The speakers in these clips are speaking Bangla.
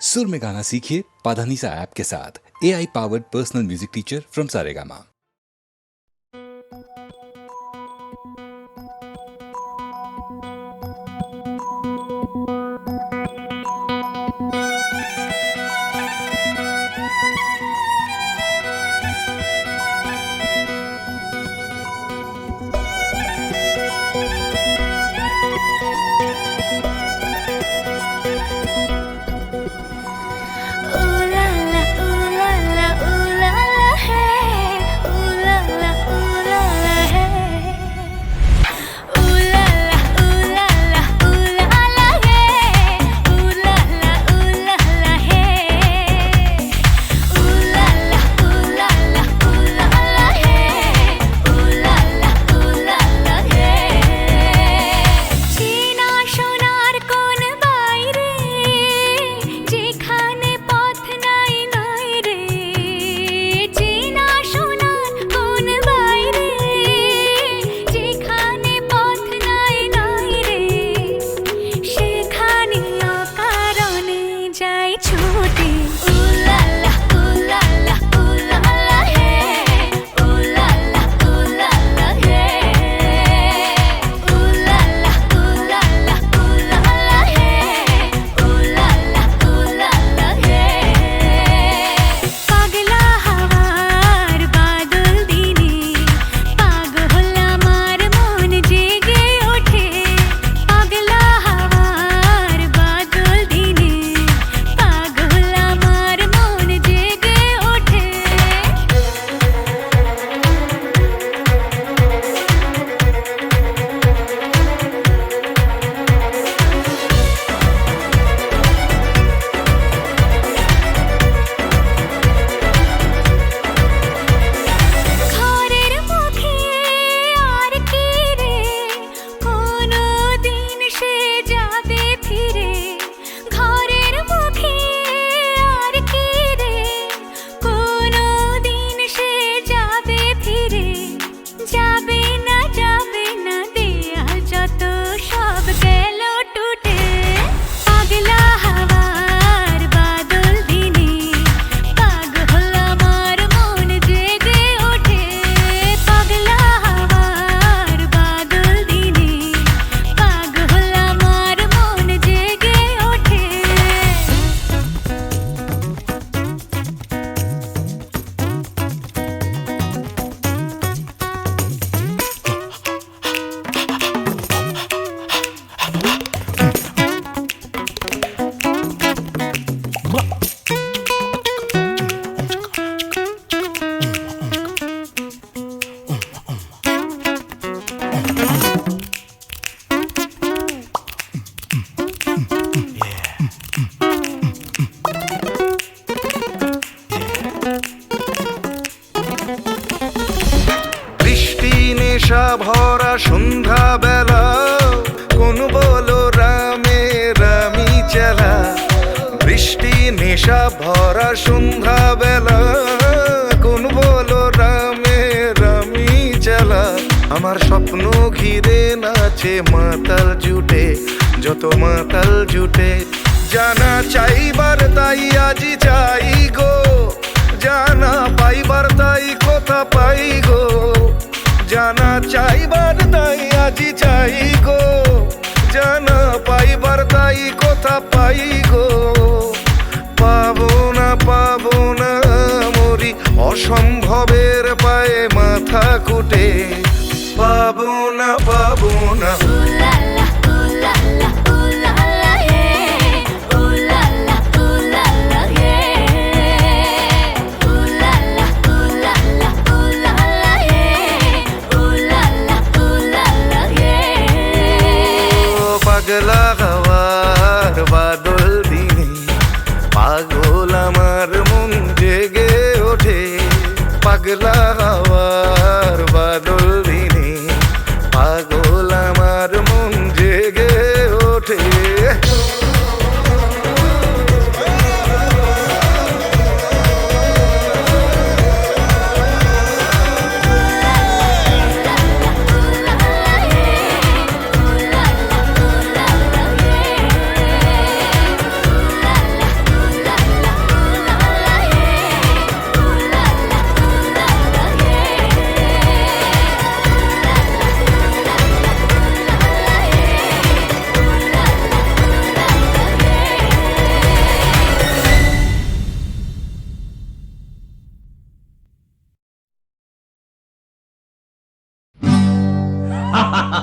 सुर में गाना सीखिए पाधानीसा ऐप के साथ। AI powered personal music teacher from Saregama. ভরা সন্ধ্যা বেলা কোন বলো রামে রামি চেলা। বৃষ্টি নেশা ভরা সন্ধ্যা বেলা কোন বলো রামে রামি চেলা। আমার স্বপ্ন ঘিরে নাচে মাতাল জুটে, যত মাতাল জুটে। জানা চাইবার তাই আজি চাই গো, জানা পাইবার তাই কথা পাই গো। জানা চাইবার তাই আজি চাই গো, জানা পাইবার তাই কথা পাই গো। পাবো না মরি অসম্ভবের পায়ে মাথা কুটে। পাবো না পাগলা হাওয়ার বাদল দিনে পাগল আমার মন জেগে ওঠে। পাগলা হাওয়ার বাদল দিনে পাগল আমার মন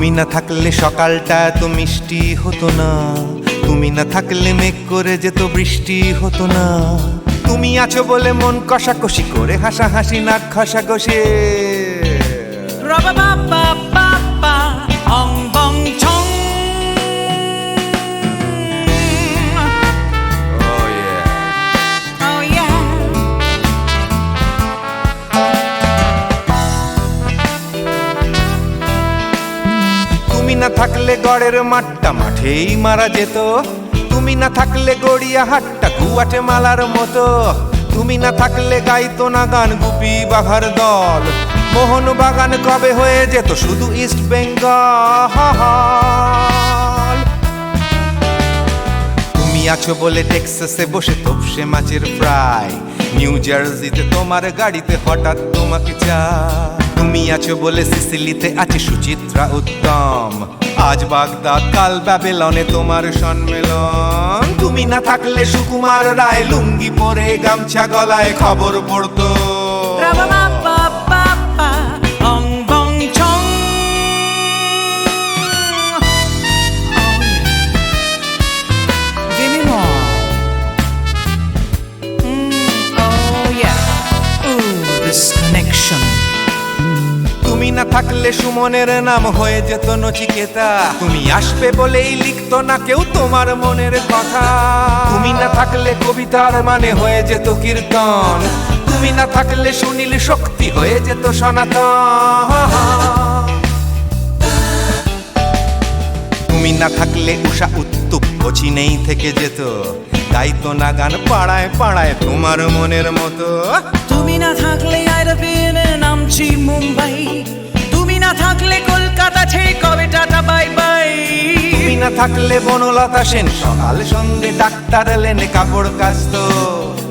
তুমি না থাকলে সকালটা এত মিষ্টি হতো না, তুমি না থাকলে মেঘ করে যেত বৃষ্টি হতো না। তুমি আছো বলে মন কষাকষি করে হাসাহাসি নাক ঘষাঘষি। Ra-ba-ba-ba-ba-ba, ong bong chong. Oh yeah. Oh yeah. তুমি না থাকলে গড়ের মাঠটা মাঠেই মারা যেত, তুমি না থাকলে গড়িয়া হাটটা গুয়াটে মালার মতো। তুমি না থাকলে গাইতো না গান গুপি বাঘার দল, মোহন বাগান কবে হয়ে যেত শুধু ইস্ট বেঙ্গল। তুমি আছো বলে টেক্সাসে বসে তপসে মাছের ফ্রাই, নিউ জার্সিতে তোমার গাড়িতে হঠাৎ তোমাকে চাই। তুমি আছো বলে সিসিলিতে আছে সুচিত্রা উত্তম, আজ বাগদাদ কাল ব্যাবিলনে তোমার সম্মেলন। তুমি না থাকলে সুকুমার রায় লুঙ্গি পরে গামছা গলায় খবর পড়তো। Ra-ba-ba-ba-ba-ba, ong bong chong. Give me more. Oh yeah. Ooh, this connection. তুমি না থাকলে সুমনের নাম হয়ে যেত নচিকেতা, তুমি আসবে বলেই লিখতো না কেউ তোমার মনের কথা। তুমি না থাকলে কবিতার মানে হয়ে যেত কীর্তন, তুমি না থাকলে সুনীল শক্তি হয়ে যেত সনাতন। তুমি না থাকলে উষা উত্তুপ নেই থেকে যেত, গাইতো না গান পাড়ায় পাড়ায় তোমার মনের মতো। তুমি না থাকলে আইরা বিনে নামছি মুম্বাই, তুমি না থাকলে কলকাতা ছেড়ে কবে টাটা বাই বাই। তুমি না থাকলে বনলতা সেন সকাল সন্ধে ডাক্তার লেনে কাপড় কাচতো।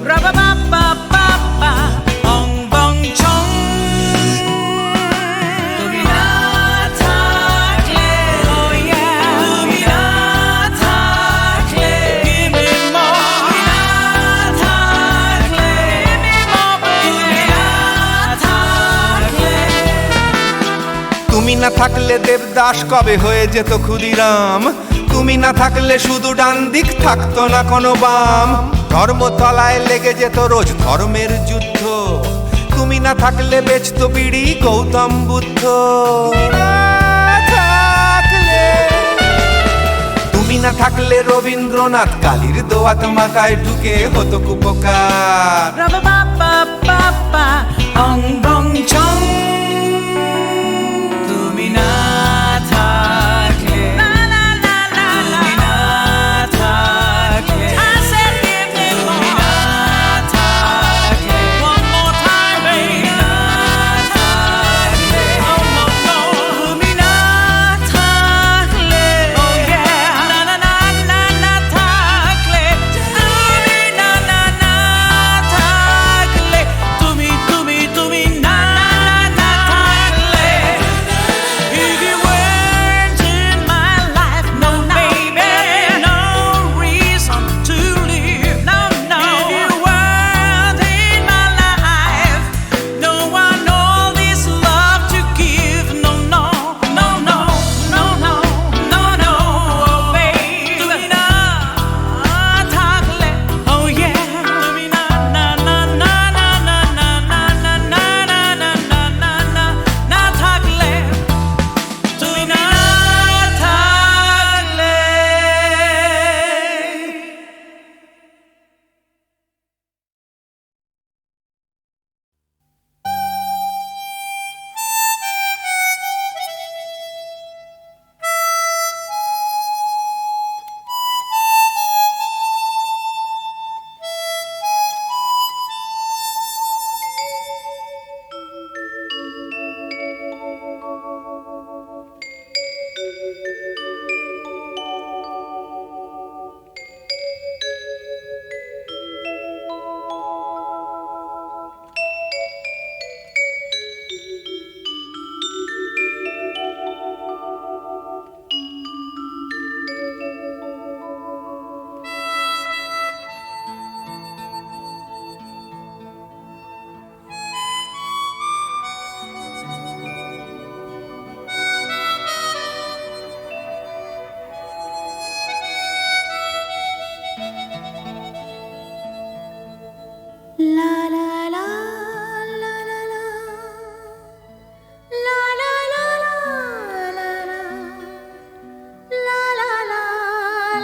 Ra-ba-ba-ba-ba-ba, ong bong chong. তুমি না থাকলে, oh yeah. তুমি না থাকলে, give me more. তুমি না থাকলে, give me more. তুমি না থাকলে. তুমি না থাকলে দেবদাস কবে হয়ে যেত ক্ষুদিরাম, তুমি না থাকলে শুধু ডান দিক থাকতো না কোনো বাম। ধর্মতলায় লেগে যেত রোজ ধর্মের যুদ্ধ, তুমি না থাকলে বেচতো বিড়ি গৌতম বুদ্ধ। তুমি না থাকলে রবীন্দ্রনাথ কালীর দোয়াত মাথায় ঢুকে হতো কুপকার। Ra-ba-ba-ba-ba-ba, ong bong chong. তুমি না থাকলে, la la la la la. তুমি না থাকলে, I said give me more. তুমি না থাকলে, one more time, baby. তুমি না থাকলে, oh no no. তুমি না থাকলে, oh yeah. না না না না না থাকলে, তুমি না না না থাকলে, তুমি না না না থাকলে,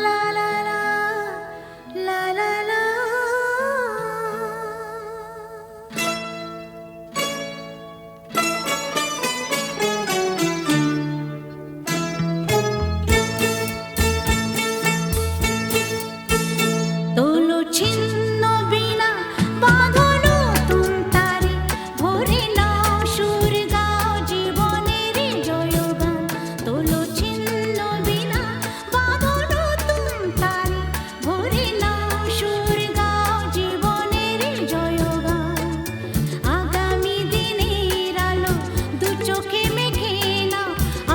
la la la la la la তোলো ছিন্ন বিনা বাঁধো নতুন তারে ভরে নাও সুর গাও জীবনের জয়গান তোলো ছিন্ন বিনা বাঁধো নতুন তারে ভরে নাও সুর গাও জীবনের জয়গান আগামী দিনের আলো দু চোখে মেখে নাও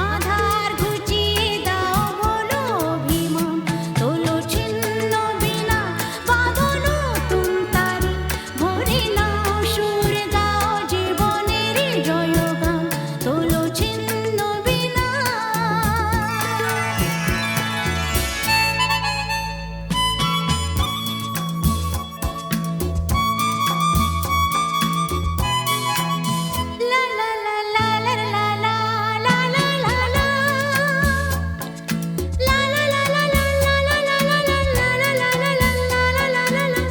আধার ঘুচিয়ে দাও বলো অভিমান তোলো ছিন্ন বিনা বাঁধো নতুন তারে ভরে নাও সুর গাও জীবনের জয়গান তোলো ছিন্ন বিনা La la la la la la la la la la la La la la la la la la la la la la la la la la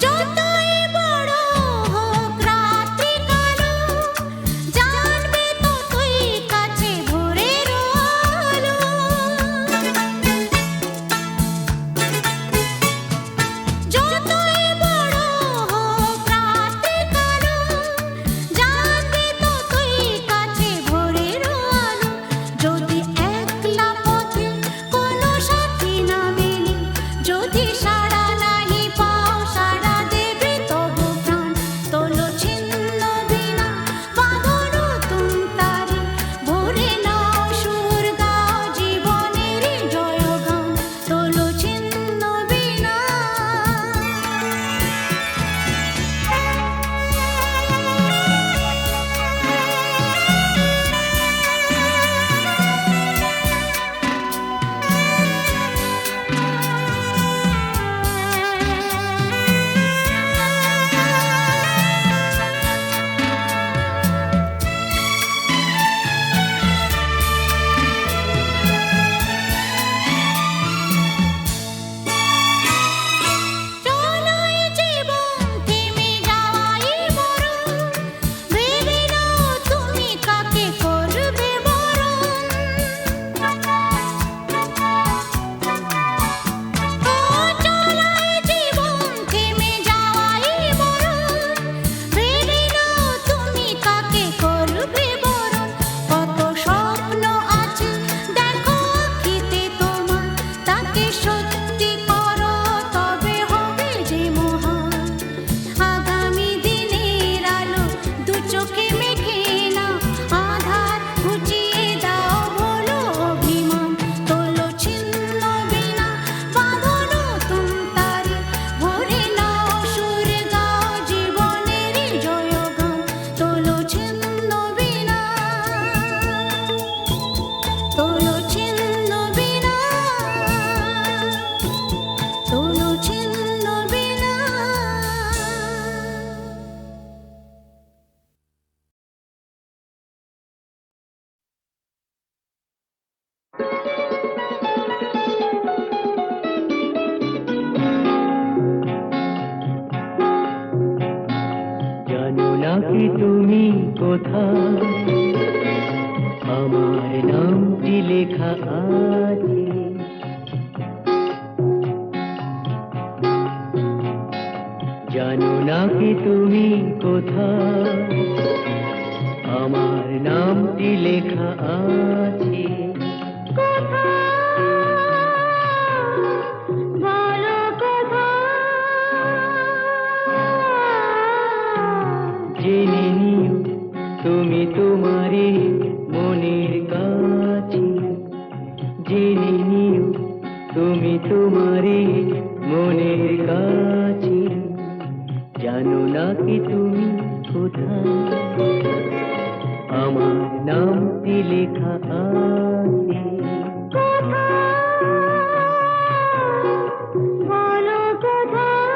যতই বড় হোক রাত্রি কালো জানবে ততই কাছে ভোরের আলো যতই বড় হোক রাত্রি কালো জানবে ততই কাছে ভোরের আলো যদি একলা পথে কোনো সাথী না মেলে যদি সাড়া নাহি পাও সাড়া দেবে তবু প্রাণ তোলো ছিন্ন বিনা বাঁধো নতুন তারে ভরে নাও সুর গাও জীবনের জয়গান তোলো ছিন্ন বিনা চলোই জীবন থেমে যাওয়াই মরণ ভেবে নাও তুমি কাকে করবে বরণ ও চলোই জীবন থেমে যাওয়াই মরণ ভেবে নাও তুমি কাকে করবে বরণ কত স্বপ্ন আছে দেখো আঁখিতে তোমার তাকে সত্যি করো তবে হবে যে মহান আগামী দিনের আলো দু চোখে মেখে নাও আধার ঘুচিয়ে দাও বলো অভিমান তোলো ছিন্ন বিনা বাঁধো নতুন তারে ভরে নাও সুর গাও জীবনের জয়গান তোলো ছিন্ন বিনা তোলো ছিন্ন বিনা তোলো ছিন্ন বিনা জানো না কি তুমি কোথায় আমার নামটি লেখা আছে জানো না কি তুমি কোথায় আমার নামটি লেখা আছে বলো কোথায় জেনে নিও তুমি তোমারে মনের কাছে জেনে নিও তুমি তোমারে মনের কাছে জানো না কি তুমি কোথায় আমার নামটি লেখা আছে বলো কোথায়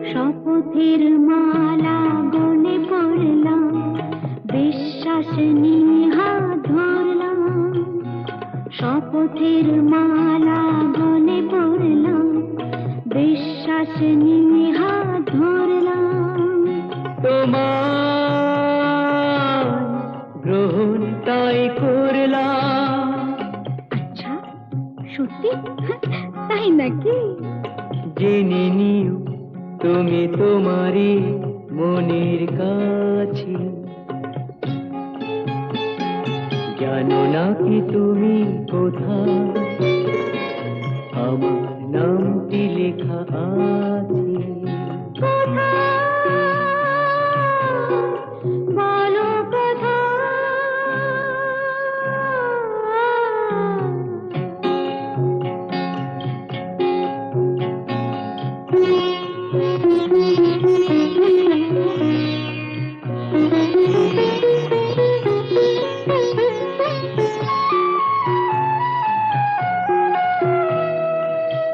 শপথের মালা গলে পড়লাম বিশ্বাস নিয়ে হাত ধরলাম শপথের মালা গলে পড়লাম বিশ্বাস নিয়ে হাত ধরলাম তোমার গ্রহণ তাই করলাম আচ্ছা সত্যি তাই নাকি জেনে নিও তুমি তোমারই মনের কাছে জানো না কি তুমি কোথায় আমার নামটি লেখা আছে বলো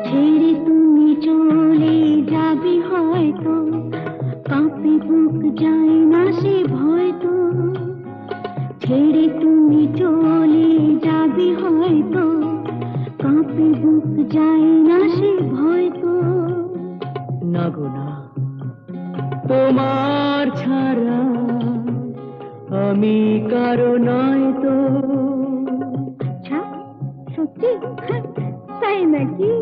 ছেড়ে তুমি চলে যাবে হয়তো কাঁপে বুক যায় না সে ভয় তো ছেড়ে তুমি চলে যাবে হয়তো কাঁপে বুক যায় না সে ভয় তো না গো না তোমার ছাড়া আমি কারো নয় তো আচ্ছা সত্যি তাই নাকি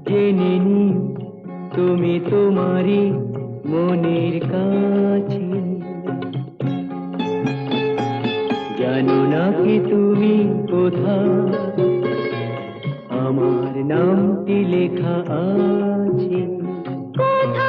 জেনে নিও তুমি তোমারই মনের কাছে জানো না কি তুমি কোথায় আমার নামটি লেখা আছে বলো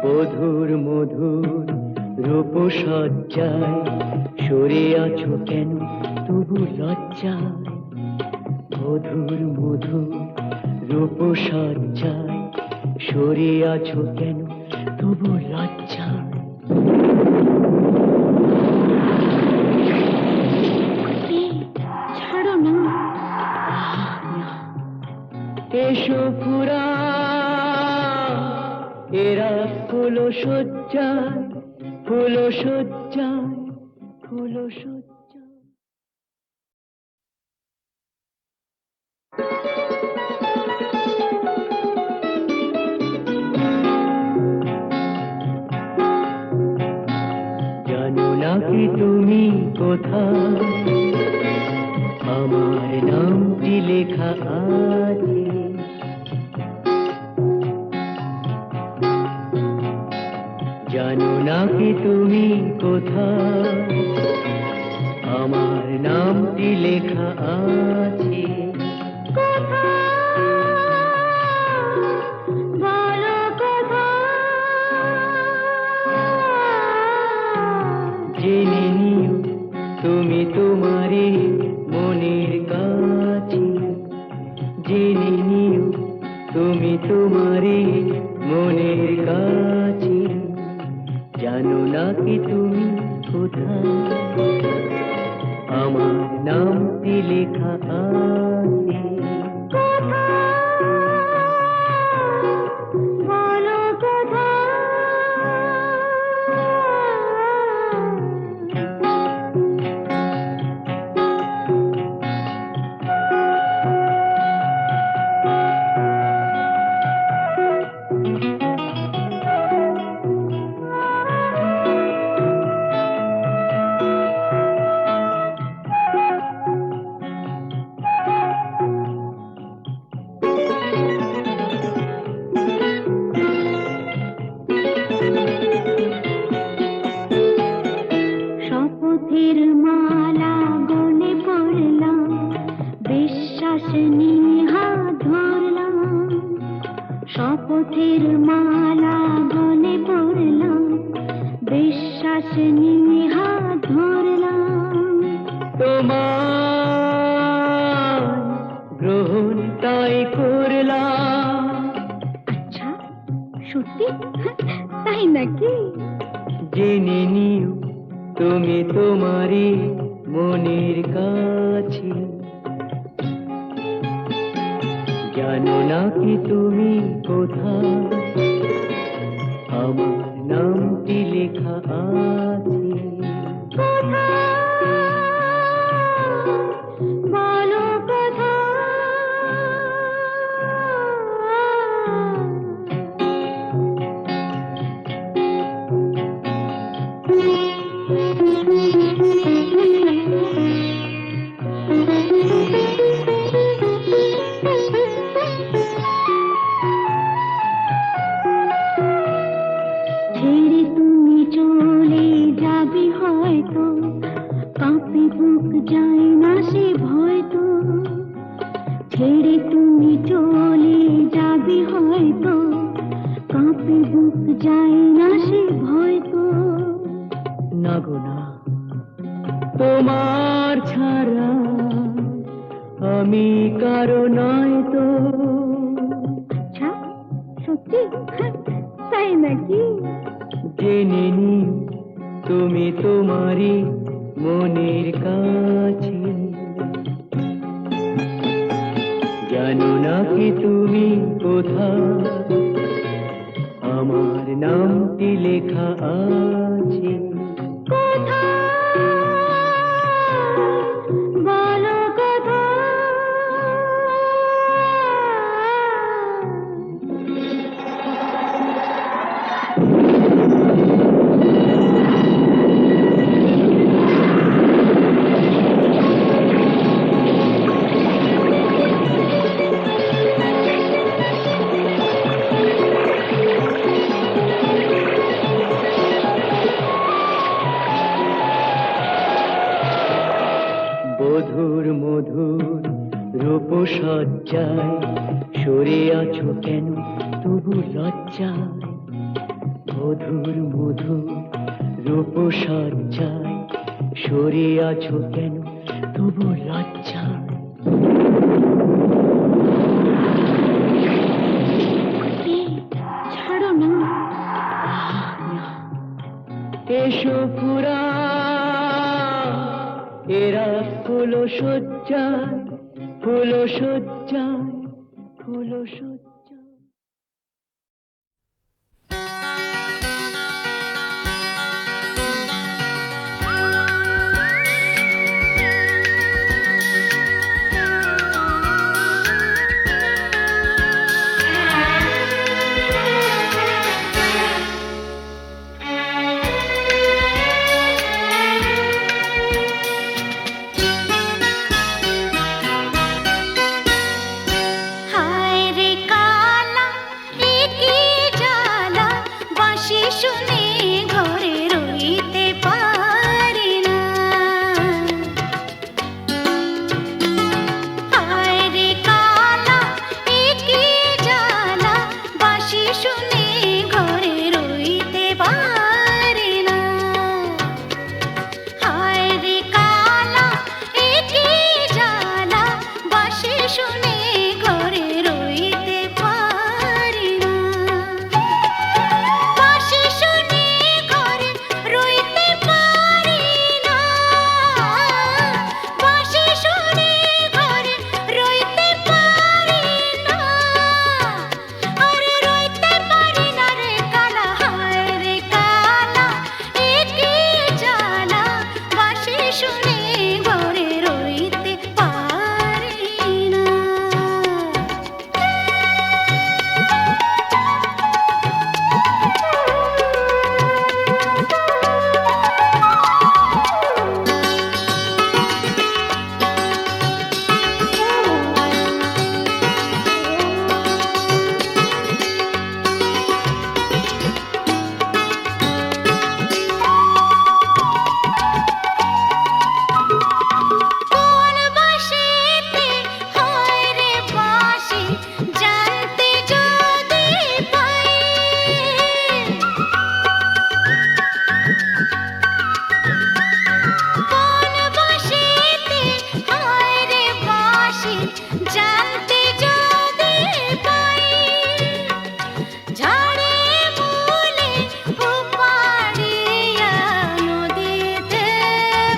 মধুর মধুর রূপসজ্জায় সরে আছো কেন তবু লজ্জায় মধুর মধুর রূপসজ্জায় সরে আছো কেন তবু লজ্জায় ছাড়ো না এসো পুরা এরা ফুল সজ্জায় ফুল সজ্জায় ফুল সজ্জায় জানো না কি তুমি কোথায় আমার নামটি লেখা আছে জানো না কি তুমি কোথায় আমার নামটি লেখা আছে বলো জেনে নিও তুমি তোমারই মনের কাছে জেনে নিও তুমি তোমারই মনের কাছে জানো না কি তুমি কোথায় আমার নামটি লেখা আছে বিশ্বাস নিয়ে হাত ধরলাম, শপথের মালা গলে পড়লাম, বিশ্বাস নিয়ে হাত ধরলাম। তোমার গ্রহণ তাই করলাম। আচ্ছা, সত্যি? তাই নাকি? জেনে নিও তুমি তোমারই মনের কাছে, জানো না কি তুমি কোথায় আমার নামটি লেখা আছে। বলো কোথায়? ছেড়ে তুমি চলে যাবে হয়তো, কাঁপে বুক যায় না সে ভয় তো। ছেড়ে তুমি চলে যাবে হয়তো, কাঁপে বুক যায় না সে ভয় তো। না গো না, তোমার ছাড়া আমি কারো নয় তো। আচ্ছা, সত্যি? তাই নাকি? জেনে নিও তুমি তোমারই মনের কাছে, জানো না কি তুমি কোথায় আমার নামটি লেখা আছে। বলো কোথায়? বধুর মধুর রূপসজ্জায় সরে আছো কেন তবু লজ্জায়। বধুর মধুর রূপসজ্জায় সরে আছো কেন তবু লজ্জায়। ছাড়ো না। এসো পুরা এরা ফুলো সজ্জায়, ফুলো সজ্জায়, ফুলো সজ্জায়। শুনে ঘরে রইতে পারি না। জানতে যদি পাই ঝড়ে মূলে উপাড়িয়া নদীতে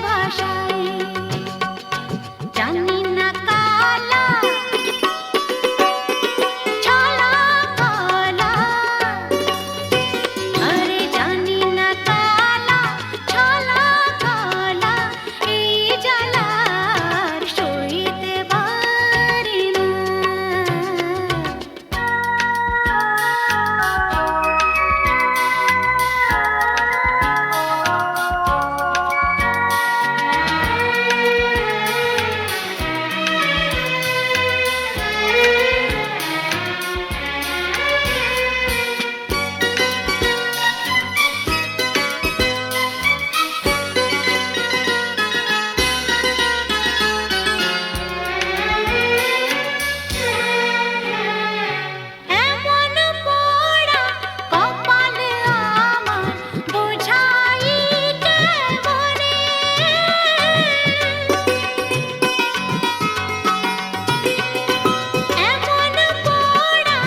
ভাসাই জানি না কালা ছলা কলা আরে জানি না কালা ছলা কলা এই জ্বালার সইতে পারি না এমন পোড়া কপাল আমার বোঝাই কেমনে এমন পোড়া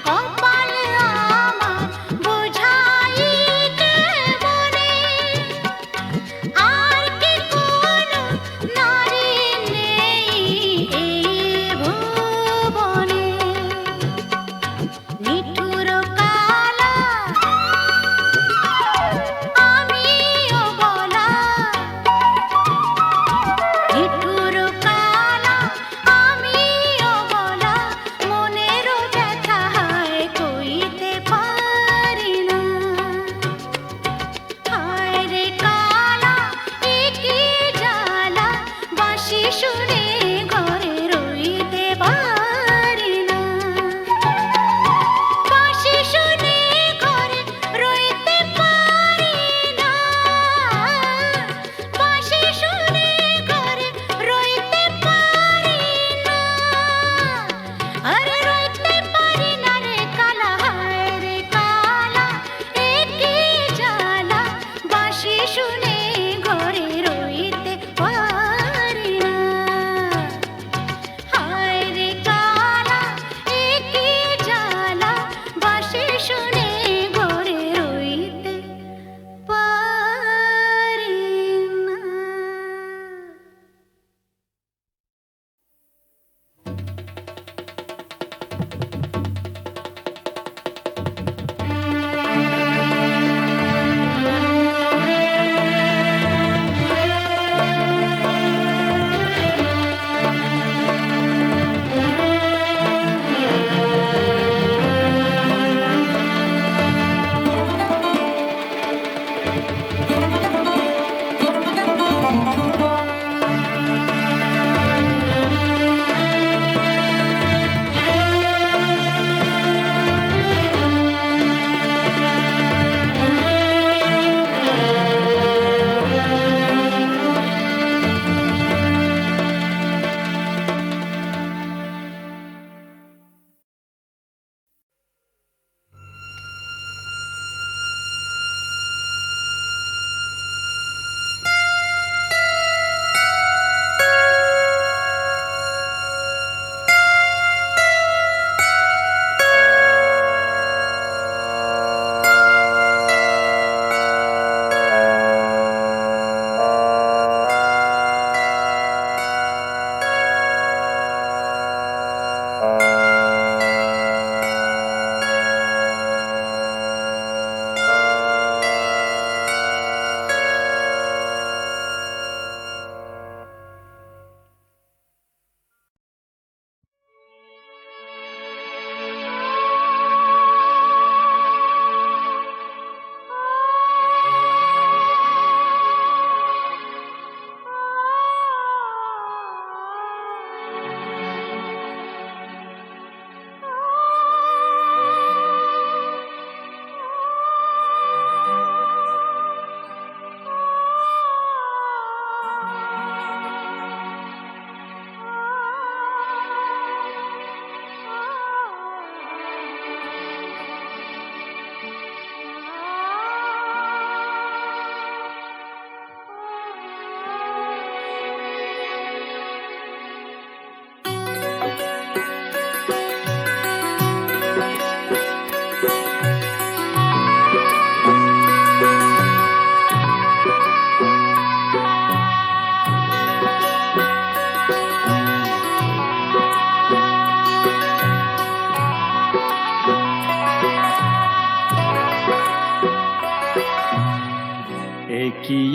কপাল আমার বোঝাই কেমনে আর কি কোনো নারী নেই এই ভুবনে নিঠুর কালা আমিও বলা নিঠুর কালা আমিও বলা মনের ব্যথা হায় কইতে পারি না হায় রে কালা একি জ্বালা বাঁশি শুনে ঘরে রইতে পারি না বাঁশি শুনে ঘরে রইতে পারি না বাঁশি শুনে ঘরে রইতে পারি না আরে রইতে পারি না রে কালা হায় রে কালা একি জ্বালা বাঁশি শুনে ঘরে রইতে পারি না হায় রে কালা একি জ্বালা বাঁশি শুনে ঘরে রইতে পারি না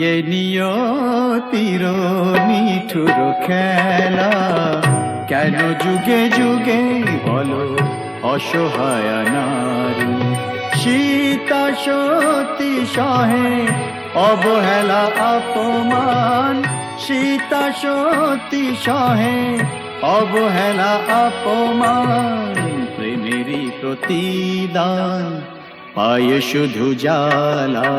এ নিয়তির নিঠুর খেলা, কেন যুগে যুগে বলো অসহায় নারী। সীতা সতী সহে অবহেলা অপমান, সীতা সতী সহে অবহেলা অপমান। প্রেমেরই প্রতিদান পায় শুধু জ্বালা,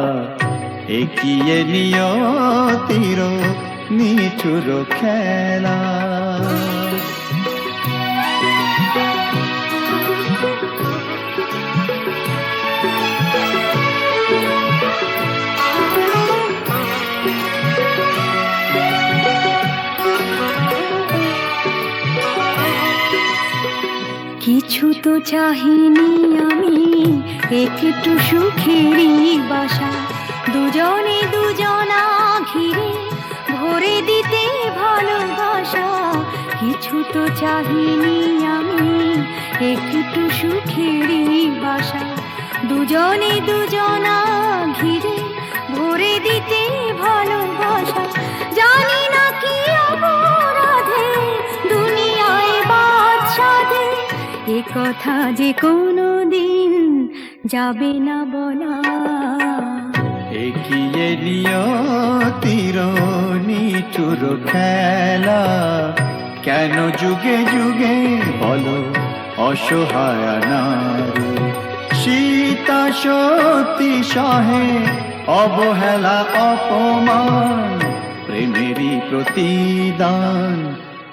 একিয়ে নিয়তির নিঠুর খেলা। কিছু তো চাহিনি আমি, একটু সুখেরই বাসা, দুজনে দুজনা ঘিরে ভরে দিতে ভালোবাসা। কিছু তো চাহিনি আমি, একটু সুখেরই বাসা, দুজনে দুজনা ঘিরে ভরে দিতে ভালোবাসা। জানি না কি অপরাধে দুনিয়ায় বাদশাদে, এ কথা যে কোনো দিন যাবে না বলা। একিয়ে নিয়তির নিঠুর খেলা, কেন যুগে যুগে বলো অসহায় নারী। সীতা সতী সহে অবহেলা অপমান, প্রেমেরই প্রতিদান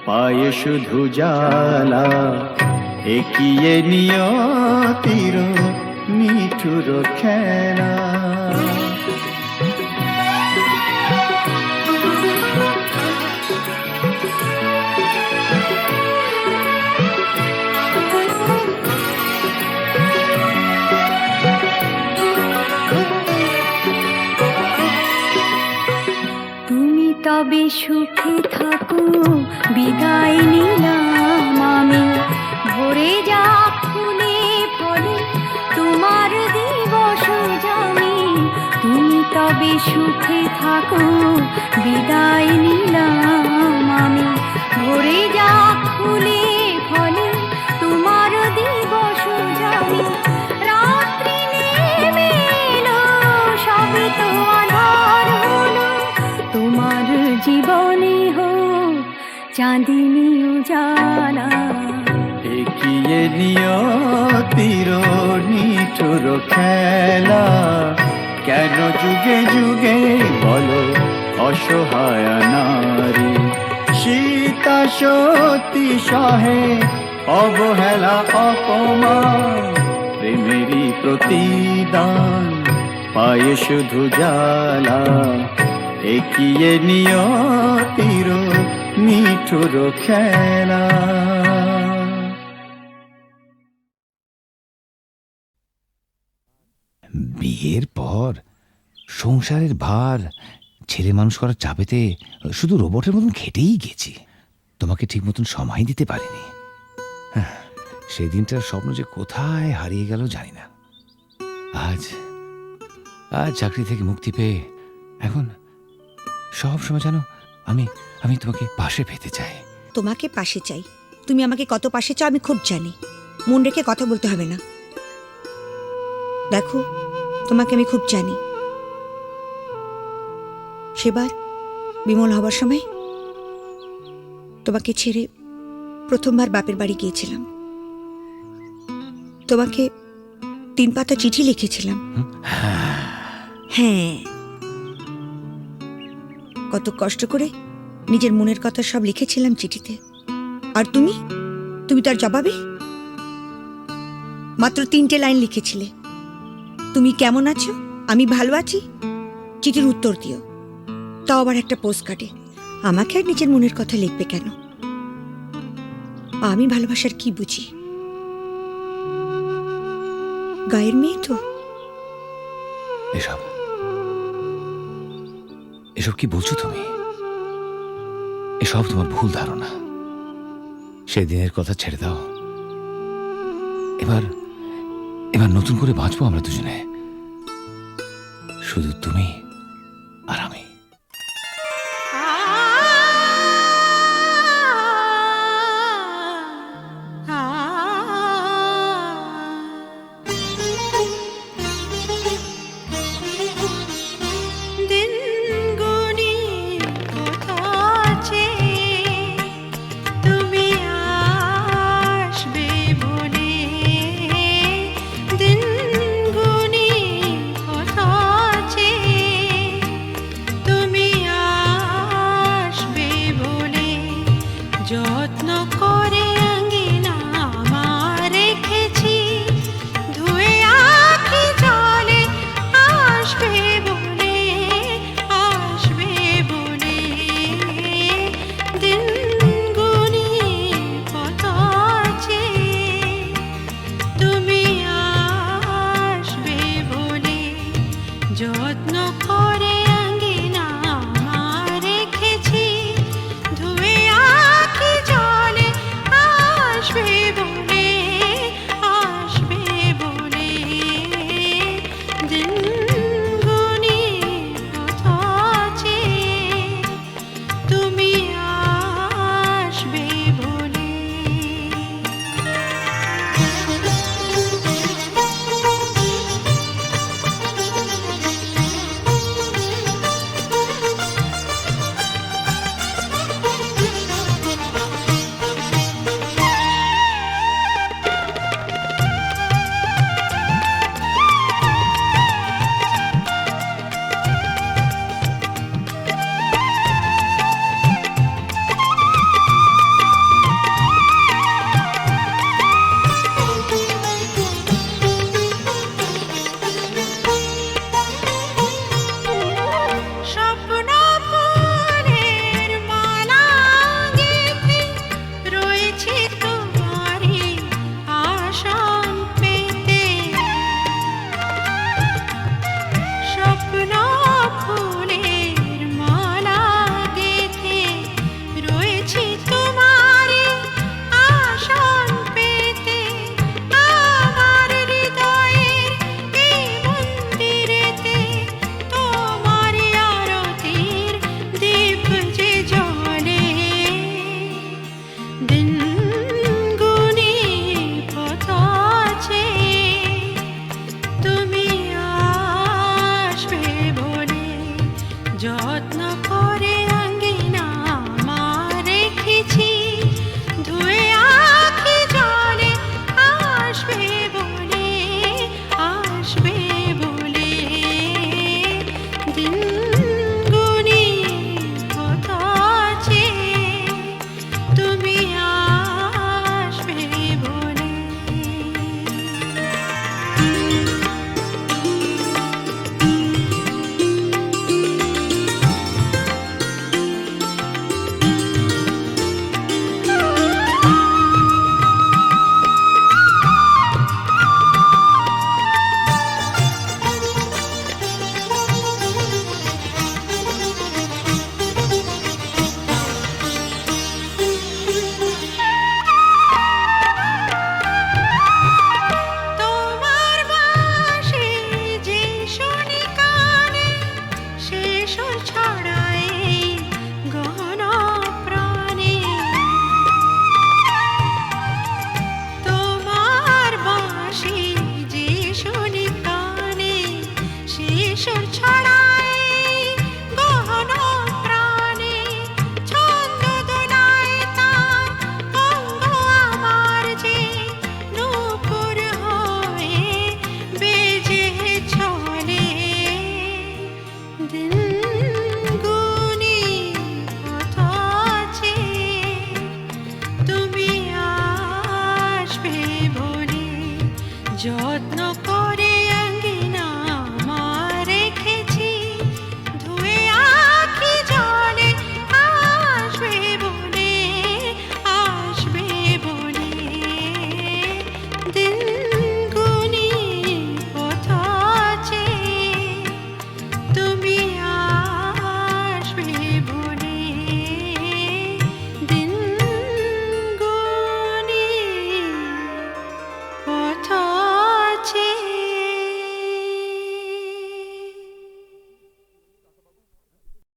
পায় শুধু জ্বালা। একিয়ে নিয়তির নিঠুর খেলা। তুমি তবে সুখে থাকো, বিদায় নিলাম আমি। ভরে যাক ফুলে ফলে তোমার দিবস জানি। তুমি তবে সুখে থাকো, বিদায় নিলাম আমি। ভরে যাক ফুলে ফলে তোমার দিবস জানি। রাত্রি নেমে এলো, সবে তো আধার হলো, তোমার জীবনে হোক চাঁদিনী উজালা। একিয়ে নিয়তির নিঠুর খেলা, কেন যুগে যুগে বলো অসহায় নারী। সীতা সতী সহে অবহেলা অপমান, প্রেমেরই প্রতিদান পায় শুধু জ্বালা। একিয়ে নিয়তির নিঠুর খেলা। বিয়ের পর সংসারের ভার ছেলে মানুষ করার চাপেতে শুধু রোবটের মতন খেটেই গেছি। তোমাকে ঠিক মতন সময় দিতে পারিনি। সেই দিনটার স্বপ্ন যে কোথায় হারিয়ে গেল জানি না। আজ আজ চাকরি থেকে মুক্তি পেয়ে এখন সব সময় জানো আমি আমি তোমাকে পাশে পেতে চাই। তোমাকে পাশে চাই, তুমি আমাকে কত পাশে চাও আমি খুব জানি। মন রেখে কথা বলতে হবে না। দেখো, তোমাকে আমি খুব জানি। সেবার বিমল হবার সময় তোমাকে ছেড়ে প্রথমবার বাপের বাড়ি গিয়েছিলাম। তোমাকে 3 পাতা চিঠি লিখেছিলাম। হ্যাঁ, কত কষ্ট করে নিজের মনের কথা সব লিখেছিলাম চিঠিতে। আর তুমি তার জবাবে মাত্র 3টে লাইন লিখেছিলে, তুমি কেমন আছো, আমি ভালো আছি, চিঠির উত্তর দিও। তাও আবার একটা পোস্ট কার্ডে। আমাকে আর নিজের মনের কথা লিখবে কেন? আমি ভালোবাসার কি বুঝি? গায়ের মেয়ে তো। এসব এসব কি বলছো তুমি? এসব তোমার ভুল ধারণা। সেদিনের কথা ছেড়ে দাও। এবার নতুন করে বাঁচবো আমরা দুজনে, শুধু তুমি